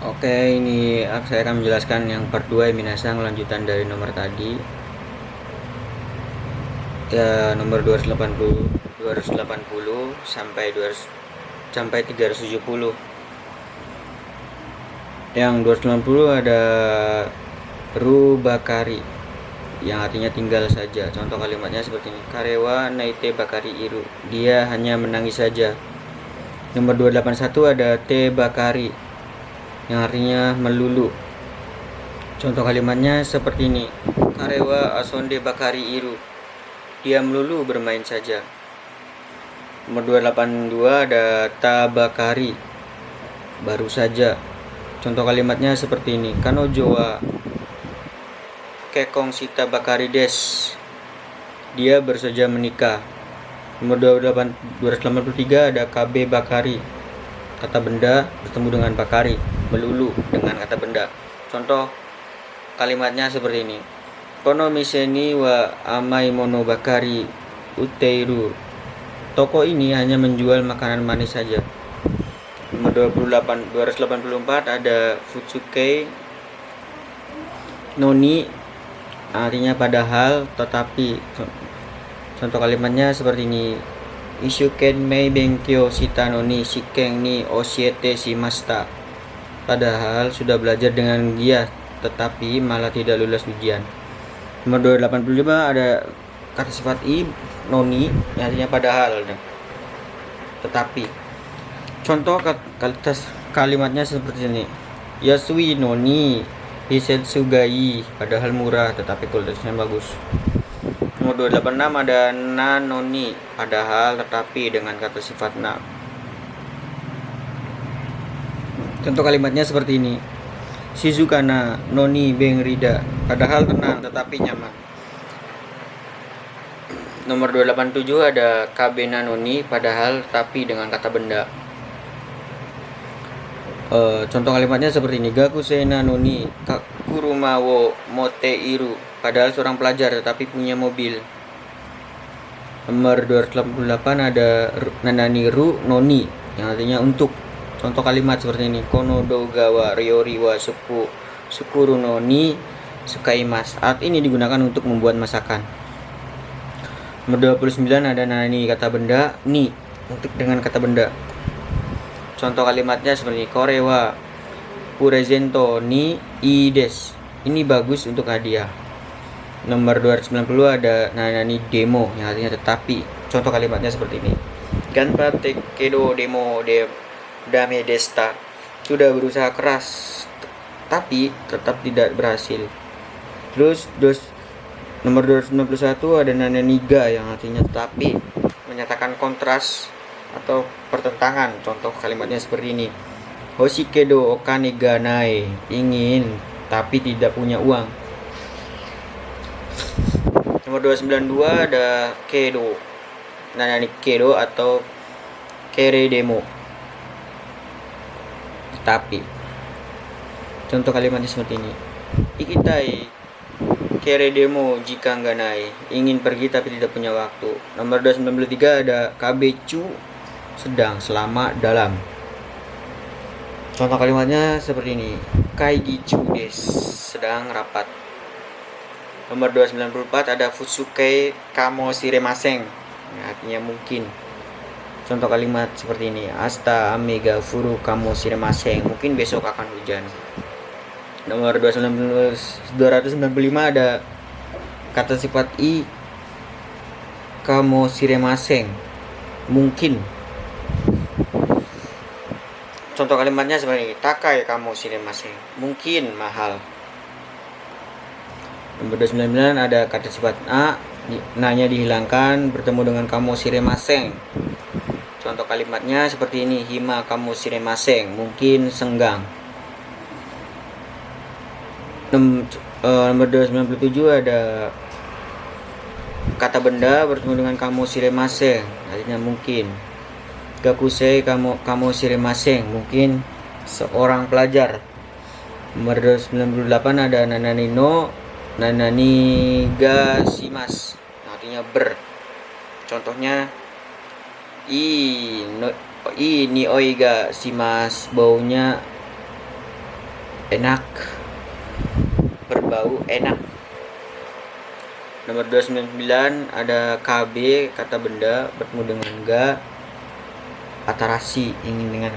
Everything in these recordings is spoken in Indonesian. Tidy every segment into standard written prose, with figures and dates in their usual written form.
Oke, ini saya akan menjelaskan yang part 2 minasang lanjutan dari nomor tadi. Ya, nomor 280 sampai 370. Yang 290 ada Bakari yang artinya tinggal saja. Contoh kalimatnya seperti ini. Karewa naite bakari iru. Dia hanya menangis saja. Nomor 281 ada te bakari yang artinya melulu. Contoh kalimatnya seperti ini. Karewa asonde bakari iru. Dia melulu bermain saja. Nomor 282 ada tabakari. Baru saja. Contoh kalimatnya seperti ini. Kanojo wa kekong sita bakari des. Dia baru saja menikah. Nomor 283 ada KB bakari. Kata benda bertemu dengan bakari. Melulu dengan kata benda. Contoh kalimatnya seperti ini. Kono miseni wa amai mono bakari uteiru. Toko ini hanya menjual makanan manis saja. Nomor 284 ada Futsuke Noni, artinya padahal tetapi. Contoh kalimatnya seperti ini. Ishuken mei benkyo shita noni shiken ni oshiete shimashita. Padahal sudah belajar dengan giat tetapi malah tidak lulus ujian. Nomor 285 ada kata sifat i noni, artinya padahal tetapi. Contoh kalimatnya seperti ini. Yasui noni hisetsugai, padahal murah tetapi kualitasnya bagus. Nomor 286 ada na noni, padahal tetapi dengan kata sifat na. Contoh kalimatnya seperti ini. Shizukana noni beng rida, padahal tenang tetapi nyaman. Nomor 287 ada kabena noni, padahal tetapi dengan kata benda. Contoh kalimatnya seperti ini. Gakusei na noni kakuruma wo mote iru, padahal seorang pelajar tetapi punya mobil. Nomor 288 ada nanani ru noni, yang artinya untuk. Contoh kalimat seperti ini. Kono dogawa ryori wa sukuru noni sukaimas. Art ini digunakan untuk membuat masakan. Nomor 29 ada nani kata benda, ni untuk dengan kata benda. Contoh kalimatnya seperti korewa purezento ni ides. Ini bagus untuk hadiah. Nomor 290 ada nani demo yang artinya tetapi. Contoh kalimatnya seperti ini. Ganpa tekedo demo de dame desta. Sudah berusaha keras tapi tetap tidak berhasil. Terus nomor 291 ada nananiga yang artinya tetapi, menyatakan kontras atau pertentangan. Contoh kalimatnya seperti ini. Hoshikedo okane ga nai, ingin tapi tidak punya uang. Nomor 292 ada kedo, nanani kedo atau kere demo, tapi. Contoh kalimatnya seperti ini. Ikitai kere demo jika nggak naik, ingin pergi tapi tidak punya waktu. Nomor 293 ada kabecu, sedang, selama, dalam. Contoh kalimatnya seperti ini. Kaigichu des, sedang rapat. Nomor 294 ada futsuke kamo shiremasen, artinya mungkin. Contoh kalimat seperti ini. Asta ame ga furu kamo shiremasen, mungkin besok akan hujan. Nomor 295 ada kata sifat i kamo shiremasen, mungkin. Contoh kalimatnya seperti ini. Takai kamo shiremasen, mungkin mahal. Nomor 299 ada kata sifat a, na-nya dihilangkan, bertemu dengan kamo shiremasen. Contoh kalimatnya seperti ini. Hima kamo shiremasen, mungkin senggang. Nomor 297 ada kata benda bertemu dengan kamo shiremasen, artinya mungkin. Gakusei kamo shiremasen, mungkin seorang pelajar. Nomor 298 ada nanani ga shimas, artinya ber. Contohnya i nioi ga shimas, baunya enak, berbau enak. Nomor 299 ada KB, kata benda bertemu dengan ga, atarasi, ingin dengan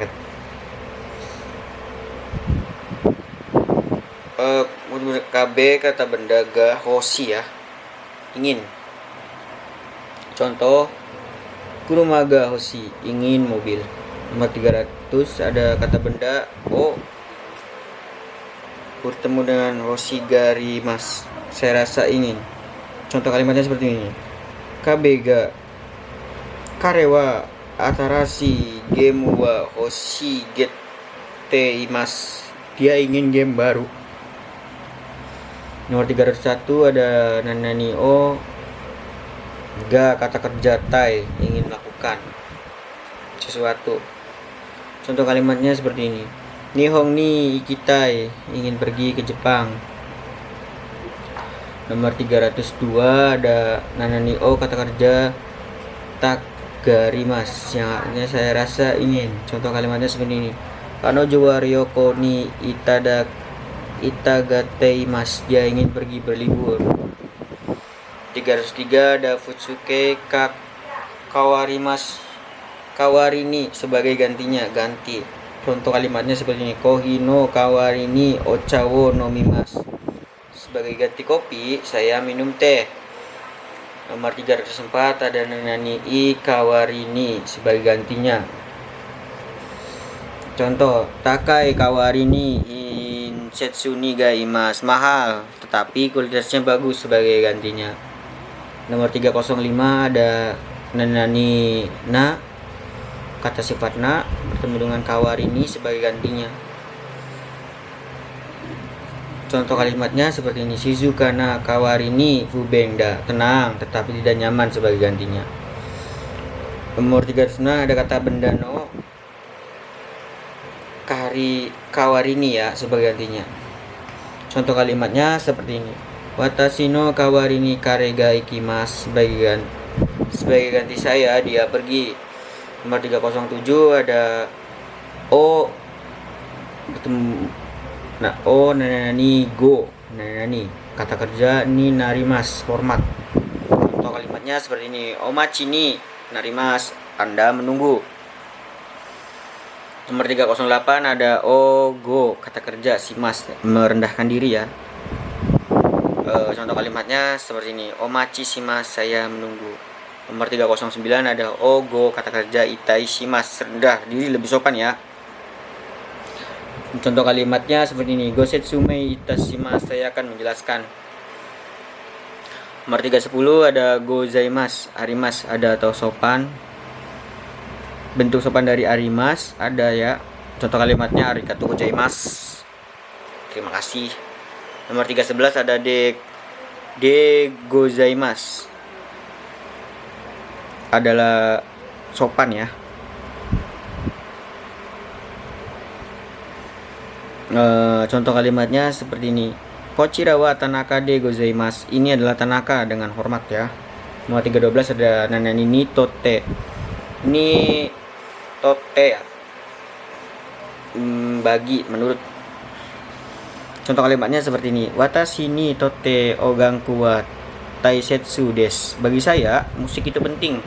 KB, kata benda, ga, hoshi ya, ingin. Contoh, kurumaga hoshi, ingin mobil. Nomor 300 ada kata benda o bertemu dengan hoshi gari mas, saya rasa ingin. Contoh kalimatnya seperti ini. Kabe ga karewa atarashi game wa hoshi gette imas, dia ingin game baru. Nomor 301 ada nanani o ga, kata kerja tai, ingin melakukan sesuatu. Contoh kalimatnya seperti ini. Nihong ni ikitai, ingin pergi ke Jepang. Nomor 302 ada nanani o, kata kerja tagarimas, yang artinya saya rasa ingin. Contoh kalimatnya seperti ini. Kanojo wa ryoko ni itagateimasu, dia ingin pergi berlibur. 303 ada futsuke kawarimas, kawarini sebagai gantinya, ganti. Contoh kalimatnya seperti ini. Kohi no kawarini ocha wo nomimasu, sebagai ganti kopi saya minum teh. Nomor 304 ada nanani i kawarini, sebagai gantinya. Contoh, takai kawarini in setsuni ga imas, mahal tetapi kualitasnya bagus, sebagai gantinya. Nomor 305 ada nanani na, kata sifat na bertemu dengan kawarini sebagai gantinya. Contoh kalimatnya seperti ini. Shizuka na kawarini fubengda, tenang tetapi tidak nyaman, sebagai gantinya. Nomor 306 ada kata benda no kawarini ya, sebagai gantinya. Contoh kalimatnya seperti ini. Watashi no kawarini karega ikimasu, sebagai ganti saya dia pergi. Nomor 307 ada o bertemu nanani go, nanani kata kerja ni narimas, hormat. Contoh kalimatnya seperti ini. Omachi ni narimas, Anda menunggu. Nomor 308 ada o go, kata kerja simas, merendahkan diri ya. Contoh kalimatnya seperti ini. Omachi shimasu, saya menunggu. Nomor 309 ada o go, kata kerja itai shimasu, rendah diri, lebih sopan ya. Contoh kalimatnya seperti ini. Gosetsume itashimasu, saya akan menjelaskan. Nomor 310 ada gozaimasu, arimas, ada atau sopan. Bentuk sopan dari arimas ada ya. Contoh kalimatnya arigatou gozaimasu, terima kasih. Nomor 311 ada de gozaimasu, adalah sopan ya. Contoh kalimatnya seperti ini. Kochira wa tanaka de gozaimasu, ini adalah tanaka dengan hormat ya. Nomor 312 ada nanani ni tote, ini tote ya, bagi, menurut. Contoh kalimatnya seperti ini. Watashi ni tote oganku wa taisetsu desu, bagi saya musik itu penting.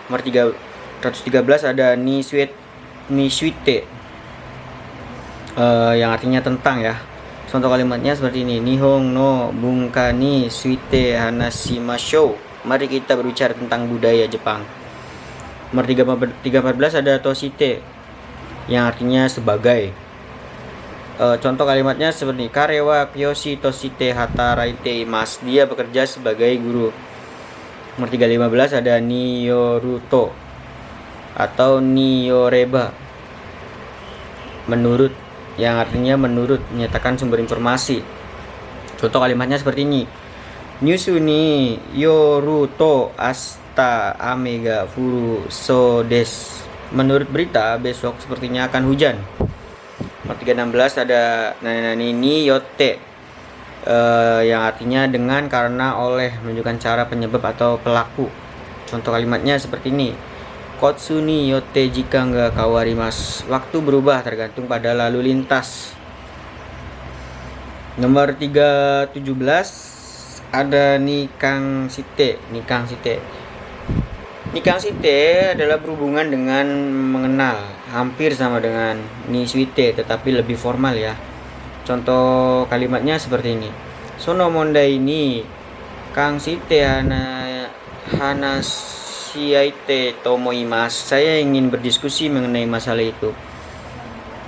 Nomor 313 ada ni suite, yang artinya tentang ya. Contoh kalimatnya seperti ini. Nihon no bunka ni suite hanashimashou, mari kita berbicara tentang budaya Jepang. Nomor 314 ada toshite, yang artinya sebagai. Contoh kalimatnya seperti ini. Karewa kyoshi toshite hataraite imasu, dia bekerja sebagai guru. Nomor 315 ada niyoruto atau niyoreba, menurut, yang artinya menurut, menyatakan sumber informasi. Contoh kalimatnya seperti ini. Nyusu ni yoruto asta amega furu so des, menurut berita besok sepertinya akan hujan. Nomor 316 ada nanani ni yote, yang artinya dengan, karena, oleh, menunjukkan cara, penyebab atau pelaku. Contoh kalimatnya seperti ini. Kotsu ni yote jikan ga kawarimasu, waktu berubah tergantung pada lalu lintas. Nomor 317 ada Nikang Site. Nikang Site adalah berhubungan dengan mengenal, hampir sama dengan ni suite tetapi lebih formal ya. Contoh kalimatnya seperti ini. Sono mondai ni Kang Site hanashiaite tomoimasu. Saya ingin berdiskusi mengenai masalah itu.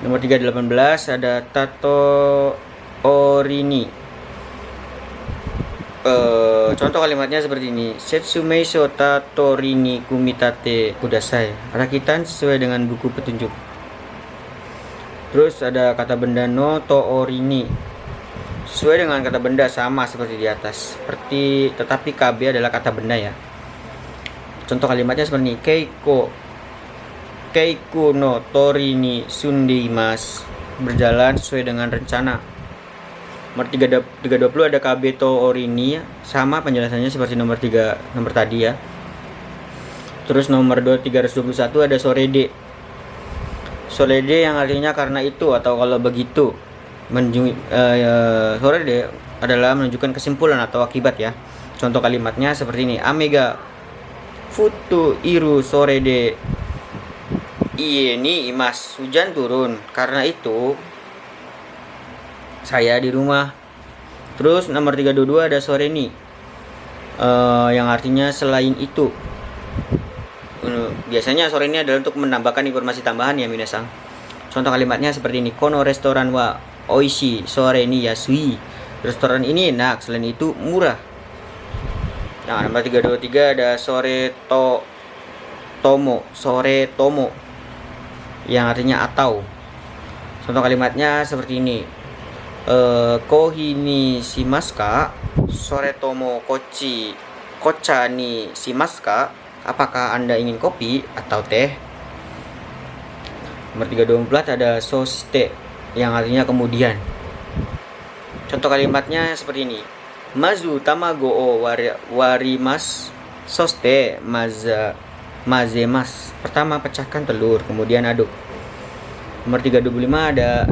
Nomor 318 ada Tato Orini. Contoh kalimatnya seperti ini. Setsumei so Tatori kumitate kudasai. Rakitan sesuai dengan buku petunjuk. Terus ada kata benda no to orini. Sesuai dengan kata benda sama seperti di atas. Tetapi KB adalah kata benda ya. Contoh kalimatnya seperti ini. Keiku no torini sundimas. Berjalan sesuai dengan rencana. Nomor 320 ada KB to orini, sama penjelasannya seperti nomor tadi ya. Terus nomor 321 ada sorede. Sorede yang artinya karena itu atau kalau begitu. Sorede adalah menunjukkan kesimpulan atau akibat ya. Contoh kalimatnya seperti ini. Amega futu iru sorede iie ni imas. Hujan turun, karena itu saya di rumah. Terus nomor 322 ada sore ni, yang artinya selain itu. Biasanya sore ini adalah untuk menambahkan informasi tambahan ya minasang. Contoh kalimatnya seperti ini. Kono restoran wa oishi sore ni yasui. Restoran ini enak, selain itu murah. Nah, nomor 323 ada sore tomo yang artinya atau. Contoh kalimatnya seperti ini. Kohi ni shimasu sore tomo kocha ni shimasu. Apakah Anda ingin kopi atau teh? Nomor 324 ada soste yang artinya kemudian. Contoh kalimatnya seperti ini. Mazu tamago o warimas soste mazemas. Pertama pecahkan telur, kemudian aduk. Nomor 325 ada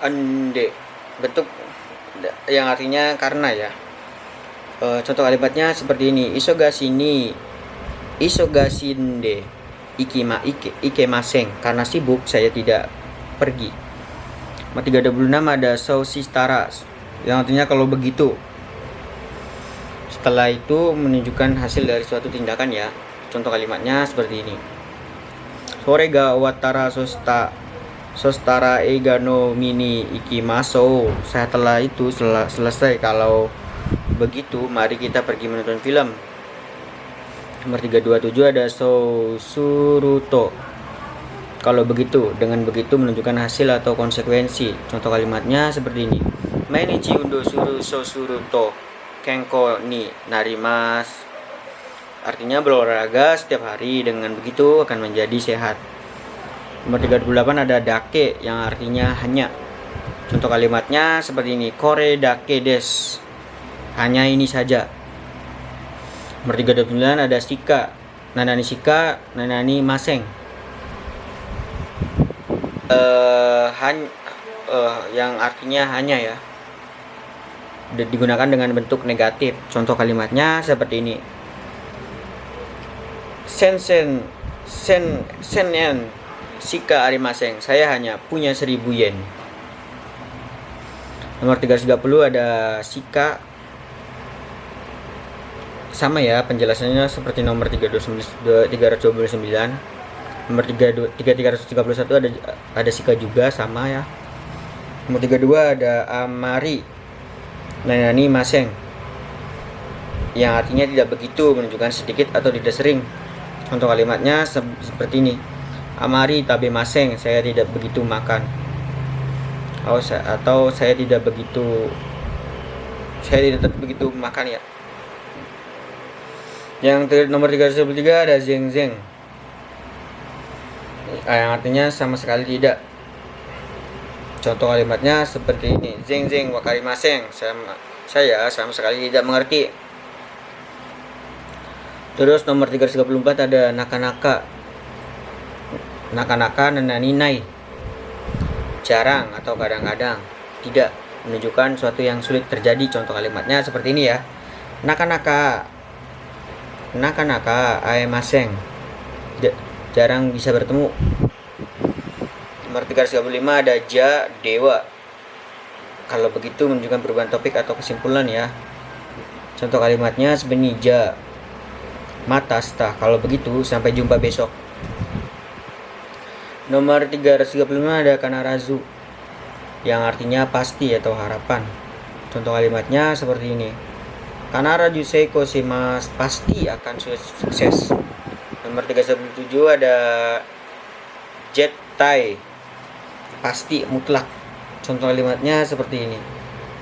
ande, bentuk yang artinya karena ya. Contoh kalimatnya seperti ini. Isogashinde ikemaseng. Karena sibuk saya tidak pergi. Nomor 326 ada sousistara yang artinya kalau begitu. Setelah itu menunjukkan hasil dari suatu tindakan ya. Contoh kalimatnya seperti ini. Sore ga watara sostara egano mini ikimaso. Setelah itu selesai, kalau begitu mari kita pergi menonton film. Nomor 327 ada suruto. Kalau begitu, dengan begitu menunjukkan hasil atau konsekuensi. Contoh kalimatnya seperti ini. Mainichi undo suruto kenko ni narimas. Artinya berolahraga setiap hari, dengan begitu akan menjadi sehat. Nomor 38 ada dake yang artinya hanya. Contoh kalimatnya seperti ini. Kore dake des. Hanya ini saja. Nomor 39 ada shika. Nanani shika, nanani maseng. Yang artinya hanya ya. Digunakan dengan bentuk negatif. Contoh kalimatnya seperti ini. Senen shika arimaseng. Saya hanya punya 1000 yen. Nomor 330 ada shika. Sama ya penjelasannya seperti nomor 329. Nomor 331 ada shika juga sama ya. Nomor 32 ada amari nanani maseng yang artinya tidak begitu, menunjukkan sedikit atau tidak sering. Contoh kalimatnya seperti ini. Amari tabe maseng, saya tidak begitu makan. Atau saya tidak begitu makan ya. Yang nomor 323 ada zeng yang artinya sama sekali tidak. Contoh kalimatnya seperti ini. Zeng wakarimaseng. Saya sama sekali tidak mengerti. Terus nomor 334 ada nakanaka nanani nai. jarang atau kadang-kadang, tidak menunjukkan suatu yang sulit terjadi. Contoh kalimatnya seperti ini ya. Naka-naka aemaseng, jarang bisa bertemu. Nomor 335 ada ja dewa. Kalau begitu menunjukkan perubahan topik atau kesimpulan ya. Contoh kalimatnya sebenarnya ja matasta. Kalau begitu sampai jumpa besok. Nomor 335 ada kanarazu, yang artinya pasti atau harapan. Contoh kalimatnya seperti ini. Kanarazu seiko shimasu, pasti akan sukses. Nomor 317 ada jettai, pasti mutlak. Contoh kalimatnya seperti ini.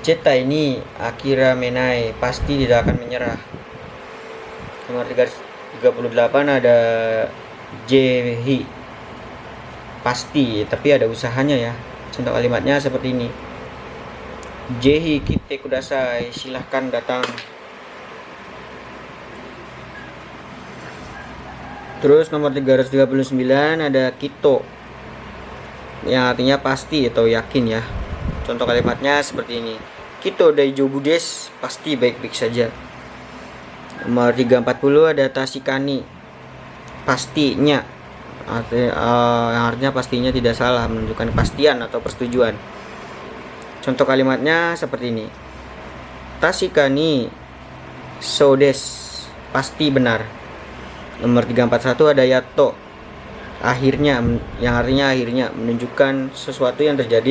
Jettai ni akira menai, pasti tidak akan menyerah. Nomor 338 ada jehi, pasti tapi ada usahanya ya. Contoh kalimatnya seperti ini. Jehi kite kudasai, silahkan datang. Terus nomor 339 ada kito, yang artinya pasti atau yakin ya. Contoh kalimatnya seperti ini. Kito daijoubu desu, pasti baik-baik saja. Nomor 340 ada tasikani, pastinya, yang artinya pastinya tidak salah, menunjukkan kepastian atau persetujuan. Contoh kalimatnya seperti ini. Tasikani so desu, pasti benar. Nomor 341 ada yato, akhirnya, yang artinya akhirnya, menunjukkan sesuatu yang terjadi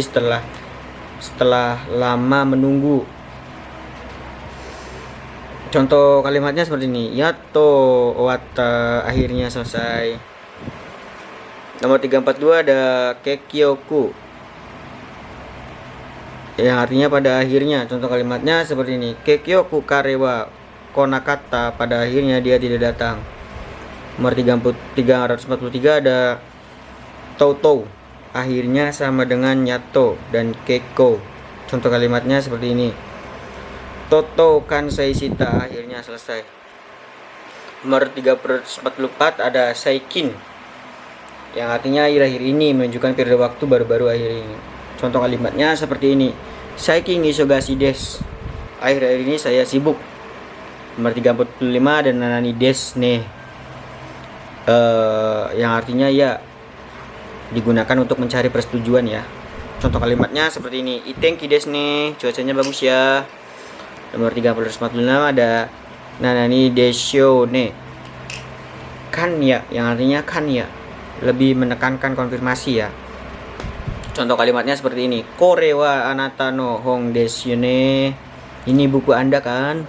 setelah lama menunggu. Contoh kalimatnya seperti ini. Yato wata, akhirnya selesai. Nomor 342 ada kekyoku, yang artinya pada akhirnya. Contoh kalimatnya seperti ini. Kekyoku karewa konakata, pada akhirnya dia tidak datang. Nomor 343 ada toto, akhirnya sama dengan yato dan keko. Contoh kalimatnya seperti ini. Toto kansai shita, akhirnya selesai. Nomor 344 ada saikin, yang artinya akhir-akhir ini, menunjukkan periode waktu baru-baru akhir ini. Contoh kalimatnya seperti ini. Saikin isogashi desu, akhir-akhir ini saya sibuk. Nomor 345 ada nanani desu ne, yang artinya ya digunakan untuk mencari persetujuan ya. Contoh kalimatnya seperti ini. Itenki desu ne, cuacanya bagus ya. Nomor 346 ada nanani desho ne, kan ya, yang artinya kan ya, lebih menekankan konfirmasi ya. Contoh kalimatnya seperti ini. Kore wa anata no hong desu ne, ini buku Anda kan.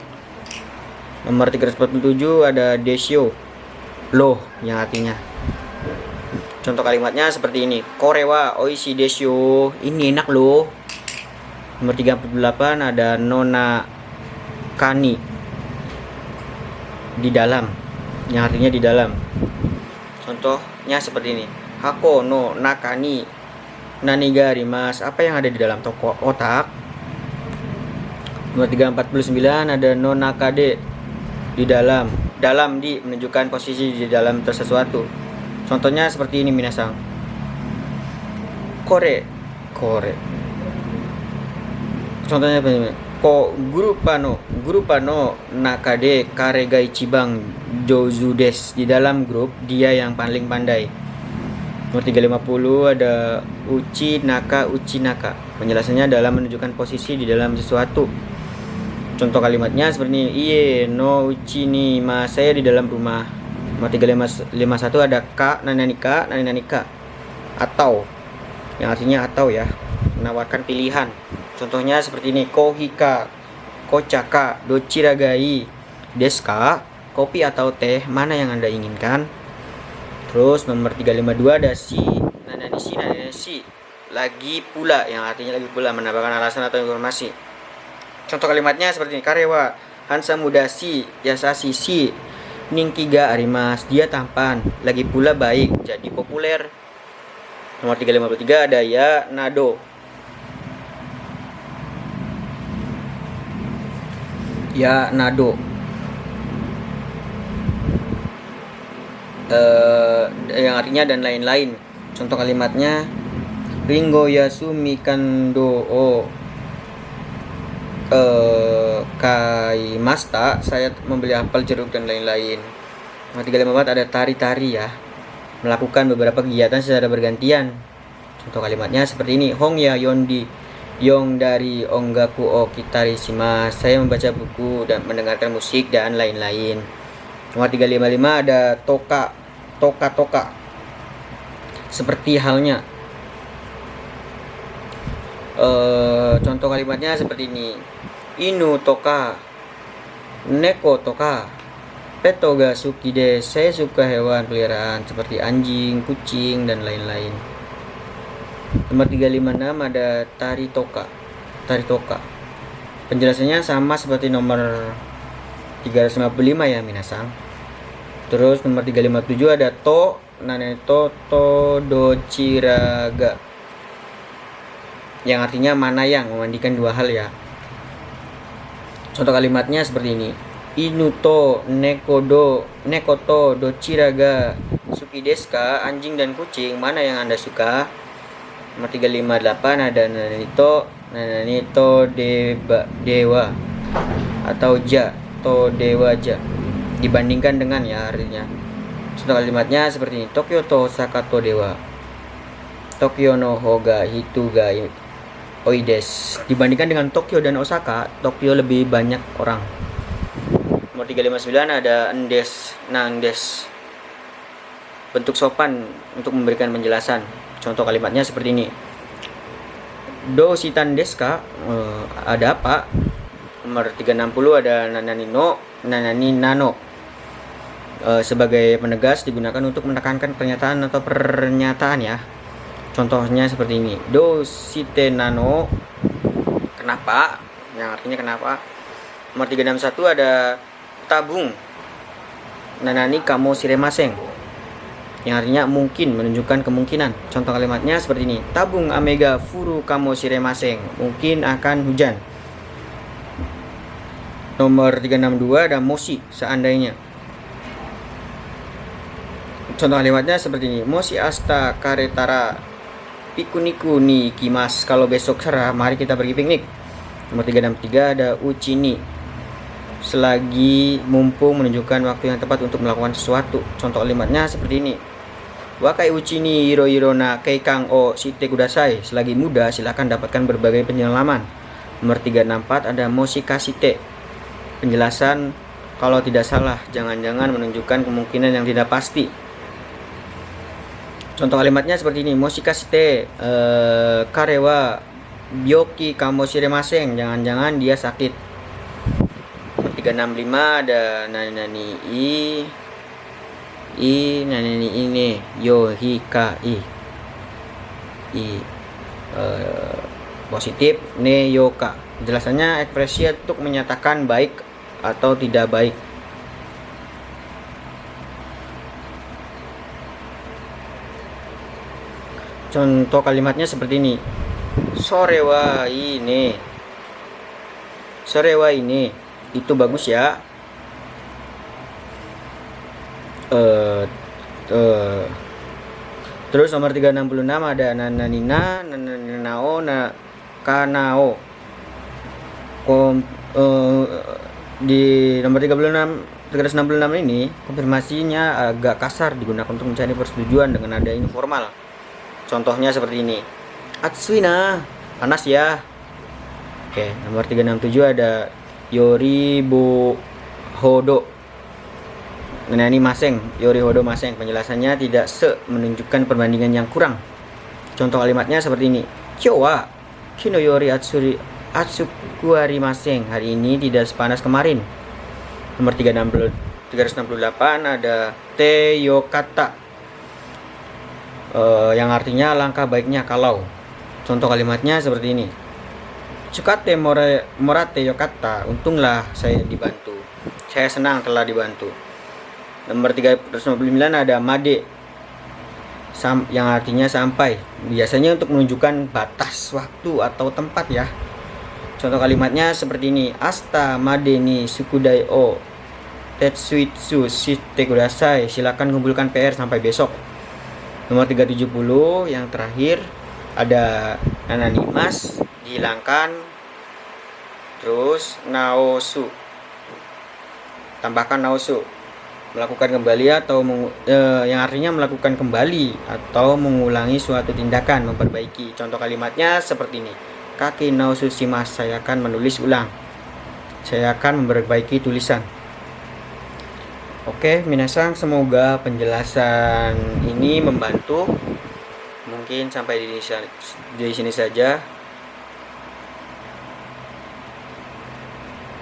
Nomor 347 ada desho, loh, yang artinya. Contoh kalimatnya seperti ini. Kore wa oishi desho, ini enak loh. Nomor 348 ada nona kani, di dalam, yang artinya di dalam. Contohnya seperti ini. Hako no nakani nanigarimasu, apa yang ada di dalam toko otak. Nomor 349 ada no nakade, di dalam. Dalam di menunjukkan posisi di dalam sesuatu. Contohnya seperti ini minasang. Kore. Contohnya seperti ini. Ko grupa no nakade kare ga ichiban jouzu desu, di dalam grup dia yang paling pandai. Nomor 350 ada uchi naka, penjelasannya dalam menunjukkan posisi di dalam sesuatu. Contoh kalimatnya seperti ini. Iye no uchi ni mas, saya di dalam rumah. Nomor 351 ada nani ka, atau, yang artinya atau ya, menawarkan pilihan. Contohnya seperti ini. Kohika, kochaka, dochira ga ii desu ka, kopi atau teh, mana yang Anda inginkan. Terus nomor 352 ada si nananishi, lagi pula, yang artinya lagi pula, menambahkan alasan atau informasi. Contoh kalimatnya seperti ini. Karewa hansa mudashi yasashi shi ninki ga arimasu, dia tampan, lagi pula baik, jadi populer. Nomor 353 ada ya nado, yang artinya dan lain-lain. Contoh kalimatnya Ringo Yasumi Kando o Kai Masta, saya membeli apel, jeruk, dan lain-lain. Nomor 354 ada tari-tari ya, melakukan beberapa kegiatan secara bergantian. Contoh kalimatnya seperti ini: Hong ya yondi yong dari ongaku o kitari shimasu, saya membaca buku dan mendengarkan musik dan lain-lain. Nomor 355 ada toka, seperti halnya. Contoh kalimatnya seperti ini: Inu toka, neko toka, peto ga suki de, saya suka hewan peliharaan seperti anjing, kucing, dan lain-lain. Nomor 356 ada tari toka. Penjelasannya sama seperti nomor 355 ya minasang. Terus nomor 357 ada to naneto to dochiraga, yang artinya mana yang memandikan dua hal ya. Contoh kalimatnya seperti ini: Inuto nekoto dochiraga suki desu ka, anjing dan kucing mana yang Anda suka. Nomor 358 ada nanito dewa atau ja to dewa ja, dibandingkan dengan ya artinya. Contoh kalimatnya seperti ini: Tokyo to Osaka to dewa, Tokyo no hoga hitu ga oides, dibandingkan dengan Tokyo dan Osaka, Tokyo lebih banyak orang. Nomor 359 ada nandes, bentuk sopan untuk memberikan penjelasan. Contoh kalimatnya seperti ini: Do shitan desu ka, ada apa? Nomor 360 ada nanani nano, sebagai penegas, digunakan untuk menekankan pernyataan atau pernyataan ya. Contohnya seperti ini: Do shite nano, kenapa, yang artinya kenapa. Nomor 361 ada tabung, nanani kamo shiremasen, yang artinya mungkin, menunjukkan kemungkinan. Contoh kalimatnya seperti ini: Tabung amega furu kamo shiremasen, mungkin akan hujan. Nomor 362 ada moshi, seandainya. Contoh kalimatnya seperti ini: Moshi asta karetara pikuniku ni ikimasu, kalau besok cerah mari kita pergi piknik. Nomor 363 ada uchini, selagi mumpung, menunjukkan waktu yang tepat untuk melakukan sesuatu. Contoh kalimatnya seperti ini: Wakai uchini hiro na keikang o shite kudasai, selagi muda silakan dapatkan berbagai penyelaman. Nomor 364 ada moshikashite, penjelasan kalau tidak salah, jangan-jangan, menunjukkan kemungkinan yang tidak pasti. Contoh kalimatnya seperti ini: Moshikashite kare wa byoki kamo shiremasen, jangan-jangan dia sakit. Nomor 365 ada nani nani ini yohika positif ne yoka, penjelasannya ekspresi untuk menyatakan baik atau tidak baik. Contoh kalimatnya seperti ini: Sore wa ini, itu bagus ya. Terus nomor 366 ada nananina nananao na kanao. Di nomor 366 ini konfirmasinya agak kasar, digunakan untuk mencari persetujuan dengan nada informal. Contohnya seperti ini: Atsuina, panas ya. Oke, nomor 367 ada Yoribo Hodo, nani maseng, Yori Hodo maseng, penjelasannya tidak menunjukkan perbandingan yang kurang. Contoh kalimatnya seperti ini: Kyou wa kino yori atsukuari maseng, hari ini tidak sepanas kemarin. Nomor 368 ada te yokata, yang artinya alangkah baiknya kalau. Contoh kalimatnya seperti ini: Tsukate morate yokata, untunglah saya dibantu, saya senang telah dibantu. Nomor 359 ada made, yang artinya sampai, biasanya untuk menunjukkan batas waktu atau tempat ya. Contoh kalimatnya seperti ini: Asta made ni sukudai o tetsuitsu shite kudasai, silakan kumpulkan PR sampai besok. Nomor 370 yang terakhir ada ananimas dihilangkan, terus naosu, tambahkan naosu, melakukan kembali atau yang artinya melakukan kembali atau mengulangi suatu tindakan, memperbaiki. Contoh kalimatnya seperti ini: kaki naosu shimasu, saya akan menulis ulang, saya akan memperbaiki tulisan. Oke, minasang, semoga penjelasan ini membantu. Mungkin sampai di sini saja.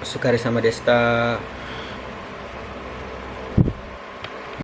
Sukari sama Desta.